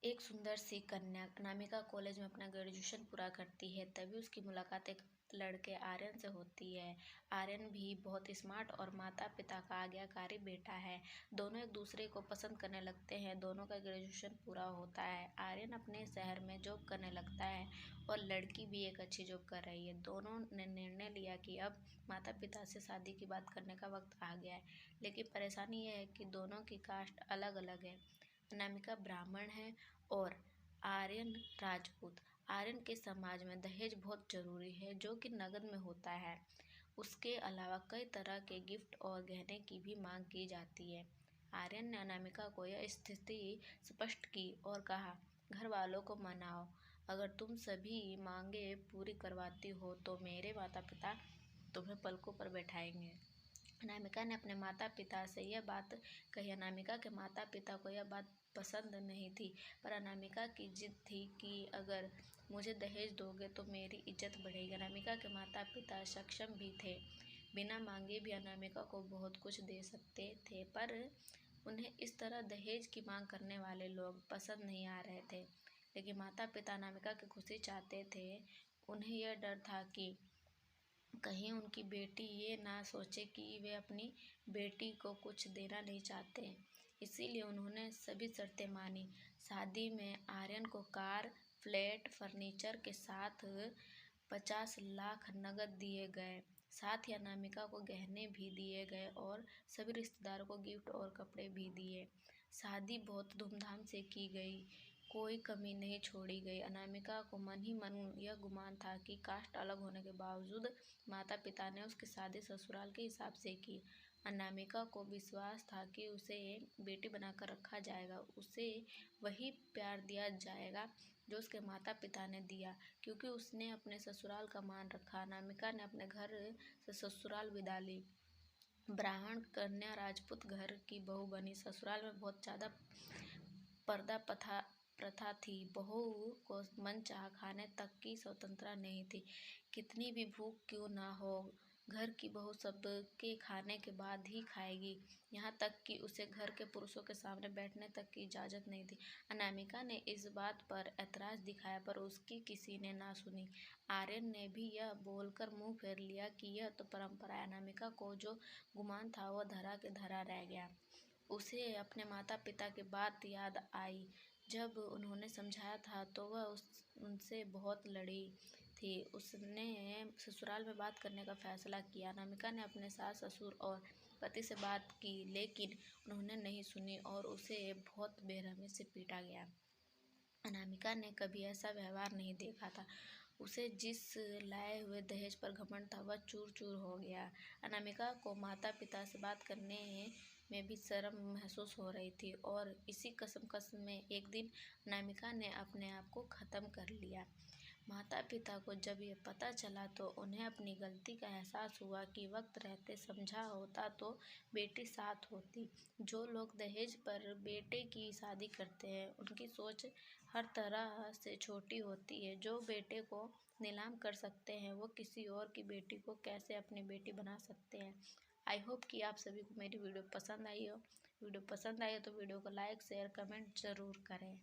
एक सुंदर सी कन्या अनामिका कॉलेज में अपना ग्रेजुएशन पूरा करती है। तभी उसकी मुलाकात एक लड़के आर्यन से होती है। आर्यन भी बहुत स्मार्ट और माता पिता का आज्ञाकारी बेटा है। दोनों एक दूसरे को पसंद करने लगते हैं। दोनों का ग्रेजुएशन पूरा होता है। आर्यन अपने शहर में जॉब करने लगता है और लड़की भी एक अच्छी जॉब कर रही है। दोनों ने निर्णय लिया कि अब माता पिता से शादी की बात करने का वक्त आ गया है। लेकिन परेशानी यह है कि दोनों की कास्ट अलग अलग है। अनामिका ब्राह्मण है और आर्यन राजपूत। आर्यन के समाज में दहेज बहुत जरूरी है, जो कि नगद में होता है। उसके अलावा कई तरह के गिफ्ट और गहने की भी मांग की जाती है। आर्यन ने अनामिका को यह स्थिति स्पष्ट की और कहा, घर वालों को मनाओ। अगर तुम सभी मांगे पूरी करवाती हो तो मेरे माता पिता तुम्हें पलकों पर बैठाएंगे। अनामिका ने अपने माता पिता से यह बात कही। अनामिका के माता पिता को यह बात पसंद नहीं थी, पर अनामिका की जिद थी कि अगर मुझे दहेज दोगे तो मेरी इज्जत बढ़ेगी। अनामिका के माता पिता सक्षम भी थे, बिना मांगे भी अनामिका को बहुत कुछ दे सकते थे, पर उन्हें इस तरह दहेज की मांग करने वाले लोग पसंद नहीं आ रहे थे। लेकिन माता पिता अनामिका की खुशी चाहते थे। उन्हें यह डर था कि कहीं उनकी बेटी ये ना सोचे कि वे अपनी बेटी को कुछ देना नहीं चाहते। इसीलिए उन्होंने सभी शर्तें मानी। शादी में आर्यन को कार, फ्लैट, फर्नीचर के साथ 50 लाख नकद दिए गए। साथ ही अनामिका को गहने भी दिए गए और सभी रिश्तेदारों को गिफ्ट और कपड़े भी दिए। शादी बहुत धूमधाम से की गई, कोई कमी नहीं छोड़ी गई। अनामिका को मन ही मन यह गुमान था कि कास्ट अलग होने के बावजूद माता पिता ने उसकी शादी ससुराल के हिसाब से की। अनामिका को विश्वास था कि उसे बेटी बनाकर रखा जाएगा, उसे वही प्यार दिया जाएगा जो उसके माता पिता ने दिया, क्योंकि उसने अपने ससुराल का मान रखा। अनामिका ने अपने घर से ससुराल विदा ली। ब्राह्मण कन्या राजपूत घर की बहू बनी। ससुराल में बहुत ज़्यादा पर्दा प्रथा थी। बहू को मनचाहा खाने तक की स्वतंत्रता नहीं थी। कितनी भी भूख क्यों ना हो, घर की बहू सबके खाने के बाद ही खाएगी। यहाँ तक कि उसे घर के पुरुषों के सामने बैठने तक की इजाज़त नहीं थी। अनामिका ने इस बात पर ऐतराज़ दिखाया, पर उसकी किसी ने ना सुनी। आर्यन ने भी यह बोलकर मुंह फेर लिया कि यह तो परंपरा है। अनामिका को जो गुमान था वह धरा के धरा रह गया। उसे अपने माता पिता की बात याद आई। जब उन्होंने समझाया था तो वह उनसे बहुत लड़ी थी। उसने ससुराल में बात करने का फैसला किया। अनामिका ने अपने सास ससुर और पति से बात की, लेकिन उन्होंने नहीं सुनी और उसे बहुत बेरहमी से पीटा गया। अनामिका ने कभी ऐसा व्यवहार नहीं देखा था। उसे जिस लाए हुए दहेज पर घमंड था वह चूर चूर हो गया। अनामिका को माता पिता से बात करने में भी शर्म महसूस हो रही थी और इसी कशमकश में एक दिन अनामिका ने अपने आप को ख़त्म कर लिया। माता पिता को जब ये पता चला तो उन्हें अपनी गलती का एहसास हुआ कि वक्त रहते समझा होता तो बेटी साथ होती। जो लोग दहेज पर बेटे की शादी करते हैं उनकी सोच हर तरह से छोटी होती है। जो बेटे को नीलाम कर सकते हैं वो किसी और की बेटी को कैसे अपनी बेटी बना सकते हैं। आई होप कि आप सभी को मेरी वीडियो पसंद आई हो। वीडियो पसंद आई हो तो वीडियो को लाइक शेयर कमेंट ज़रूर करें।